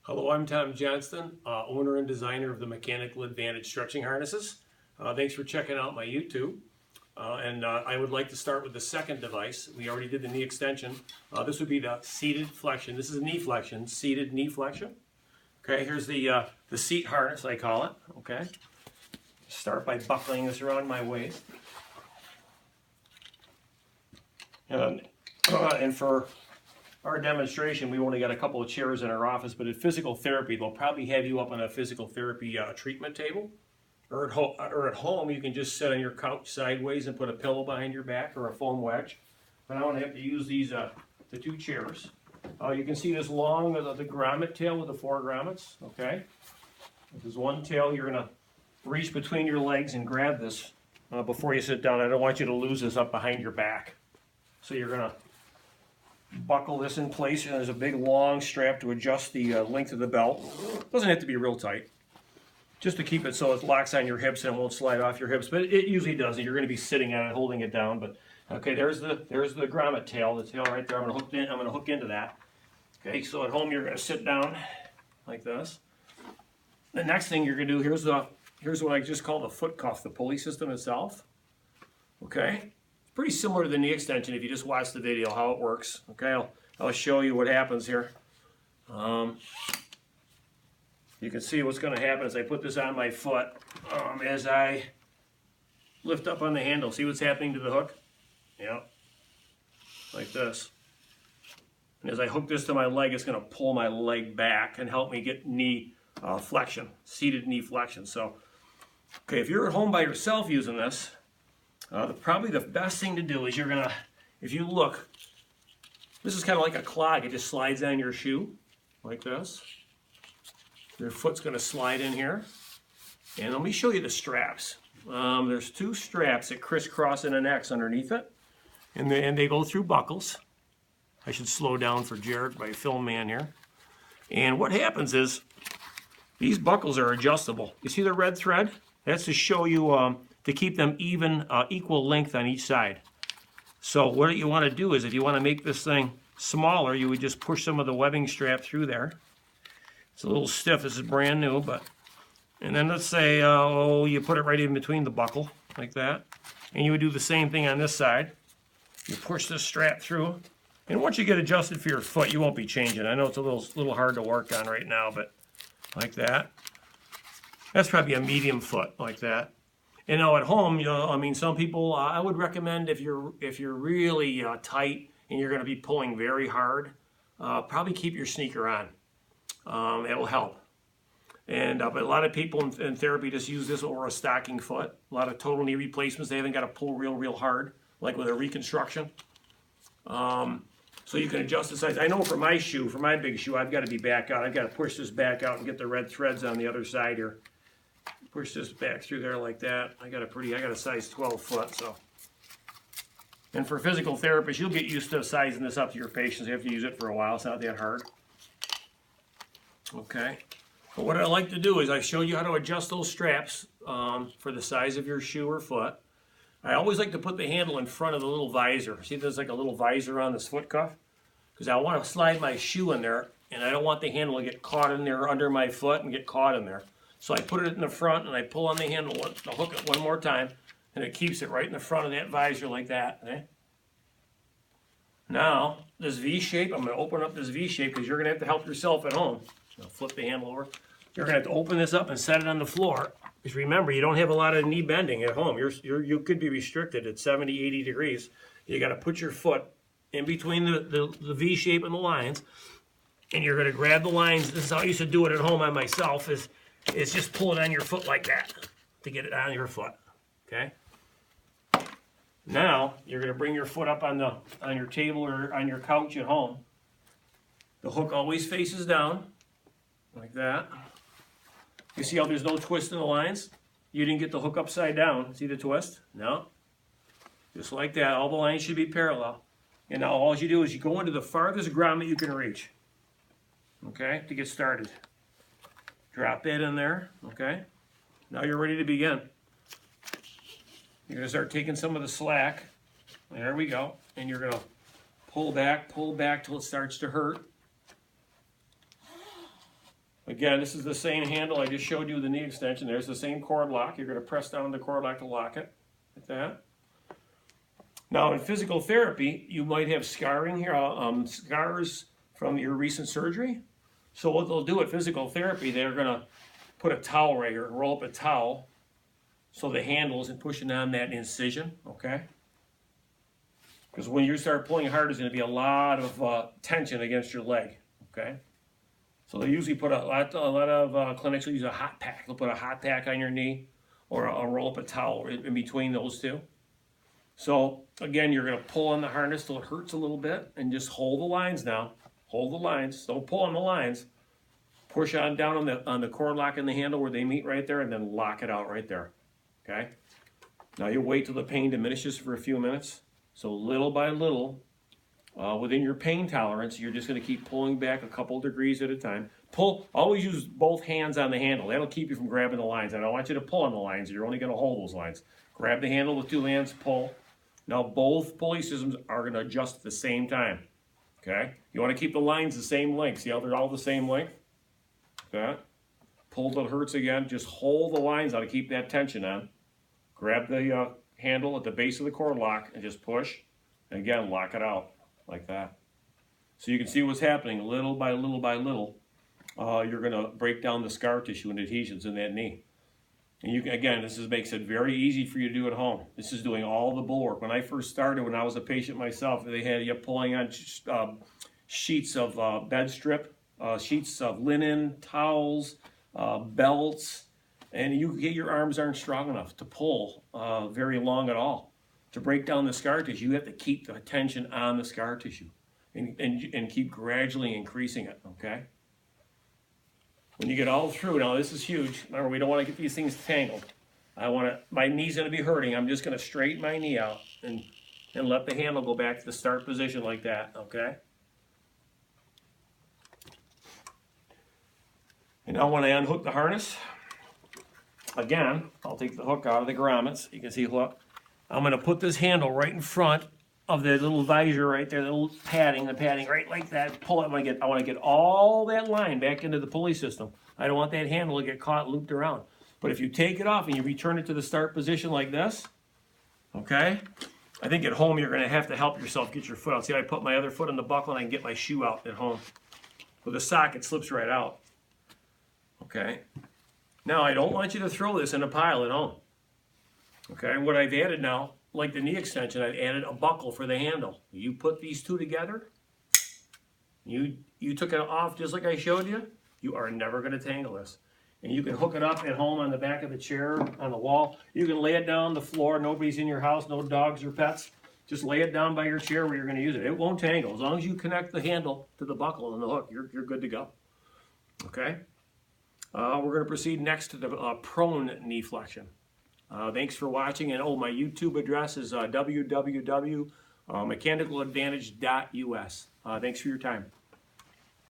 Hello, I'm Tom Johnston, owner and designer of the Mechanical Advantage stretching harnesses. Thanks for checking out my YouTube. I would like to start with the second device. We already did the knee extension. This would be the seated flexion. This is knee flexion, seated knee flexion. Okay, here's the seat harness, I call it. Okay, start by buckling this around my waist. And for our demonstration, we only got a couple of chairs in our office, but at physical therapy, they'll probably have you up on a physical therapy treatment table. Or at home, you can just sit on your couch sideways and put a pillow behind your back or a foam wedge. But I don't have to use these the two chairs. You can see this long, the grommet tail with the four grommets, okay? There's one tail. You're going to reach between your legs and grab this before you sit down. I don't want you to lose this up behind your back. So you're going to buckle this in place, and there's a big long strap to adjust the length of the belt. Doesn't have to be real tight, just to keep it so it locks on your hips and it won't slide off your hips, but it usually doesn't. You're going to be sitting on it, holding it down. But okay, there's the grommet tail, the tail right there. I'm going to hook into that. Okay, so at home you're going to sit down like this. The next thing you're going to do, here's what I just call the foot cuff, the pulley system itself. Okay. Pretty similar to the knee extension if you just watch the video how it works. Okay, I'll show you what happens here. You can see what's going to happen as I put this on my foot. As I lift up on the handle, see what's happening to the hook? Yeah, like this. And as I hook this to my leg, it's going to pull my leg back and help me get knee flexion, seated knee flexion. So, okay, if you're at home by yourself using this, probably the best thing to do is if you look, this is kind of like a clog. It just slides on your shoe like this. Your foot's going to slide in here. And let me show you the straps. There's two straps that crisscross in an X underneath it. And they go through buckles. I should slow down for Jared, my film man here. And what happens is these buckles are adjustable. You see the red thread? That's to show you to keep them even, equal length on each side. So what you want to do is if you want to make this thing smaller, you would just push some of the webbing strap through there. It's a little stiff. This is brand new, and then let's say, you put it right in between the buckle like that. And you would do the same thing on this side. You push this strap through. And once you get adjusted for your foot, you won't be changing. I know it's a little hard to work on right now, but like that. That's probably a medium foot like that. And now at home, I mean, some people, I would recommend if you're really tight and you're going to be pulling very hard, probably keep your sneaker on. It will help. But a lot of people in therapy just use this over a stocking foot. A lot of total knee replacements, they haven't got to pull real hard, like with a reconstruction. So you can adjust the size. I know for my big shoe, I've got to be back out. I've got to push this back out and get the red threads on the other side here. Push this back through there like that. I got a size 12 foot, so. And for physical therapists, you'll get used to sizing this up to your patients. You have to use it for a while. It's not that hard. Okay. But what I like to do is I show you how to adjust those straps for the size of your shoe or foot. I always like to put the handle in front of the little visor. See, there's like a little visor on this foot cuff? Because I want to slide my shoe in there, and I don't want the handle to get caught in there under my foot and get caught in there. So I put it in the front and I pull on the handle, I'll hook it one more time, and it keeps it right in the front of that visor like that. Okay? Now, this V shape, I'm going to open up this V shape because you're going to have to help yourself at home. I'll flip the handle over. You're going to have to open this up and set it on the floor. Because remember, you don't have a lot of knee bending at home. You could be restricted at 70, 80 degrees. You got to put your foot in between the V shape and the lines, and you're going to grab the lines. This is how I used to do it at home on myself, is just pull it on your foot like that to get it on your foot, okay? Now, you're going to bring your foot up on your table or on your couch at home. The hook always faces down, like that. You see how there's no twist in the lines? You didn't get the hook upside down. See the twist? No. Just like that. All the lines should be parallel. And now all you do is you go into the farthest grommet you can reach, okay, to get started. Drop that in there, okay? Now you're ready to begin. You're going to start taking some of the slack. There we go. And you're going to pull back till it starts to hurt. Again, this is the same handle I just showed you the knee extension. There's the same cord lock. You're going to press down on the cord lock to lock it, like that. Now, in physical therapy, you might have scarring here, scars from your recent surgery. So what they'll do at physical therapy, they're going to put a towel right here, roll up a towel, so the handle isn't pushing on that incision, okay? Because when you start pulling hard, there's going to be a lot of tension against your leg, okay? So they usually put a lot of clinics will use a hot pack. They'll put a hot pack on your knee, or roll up a towel in between those two. So again, you're going to pull on the harness till it hurts a little bit, and just hold the lines now. Hold the lines. Don't pull on the lines. Push on down on the cord lock and the handle where they meet right there, and then lock it out right there. Okay. Now you wait till the pain diminishes for a few minutes. So little by little, within your pain tolerance, you're just going to keep pulling back a couple degrees at a time. Pull. Always use both hands on the handle. That'll keep you from grabbing the lines. I don't want you to pull on the lines. You're only going to hold those lines. Grab the handle with two hands. Pull. Now both pulley systems are going to adjust at the same time. Okay. You want to keep the lines the same length. See how they're all the same length? Okay. Pull till it hurts again. Just hold the lines out to keep that tension on. Grab the handle at the base of the cord lock and just push. And again, lock it out like that. So you can see what's happening little by little by little. You're going to break down the scar tissue and adhesions in that knee. And you can, again, this makes it very easy for you to do at home. This is doing all the bulwark. When I first started, when I was a patient myself, they had you pulling on sheets of bed strip, sheets of linen, towels, belts, and your arms aren't strong enough to pull very long at all. To break down the scar tissue, you have to keep the tension on the scar tissue and keep gradually increasing it, okay? When you get all through, now this is huge. Remember, we don't want to get these things tangled. My knee's going to be hurting. I'm just going to straighten my knee out and let the handle go back to the start position like that, okay? And now when I unhook the harness, again, I'll take the hook out of the grommets. You can see hook. I'm going to put this handle right in front of the little visor right there, the little padding, right like that. Pull it. I want to get all that line back into the pulley system. I don't want that handle to get caught looped around. But if you take it off and you return it to the start position like this, okay, I think at home you're going to have to help yourself get your foot out. See, I put my other foot in the buckle and I can get my shoe out at home. With a sock, it slips right out. Okay. Now, I don't want you to throw this in a pile at home. Okay, what I've added now, like the knee extension, I've added a buckle for the handle. You put these two together, you took it off just like I showed you, you are never going to tangle this. And you can hook it up at home on the back of the chair, on the wall. You can lay it down on the floor. Nobody's in your house, no dogs or pets. Just lay it down by your chair where you're going to use it. It won't tangle. As long as you connect the handle to the buckle and the hook, you're good to go. Okay? We're going to proceed next to the prone knee flexion. Thanks for watching, and my YouTube address is www.mechanicaladvantage.us. Thanks for your time.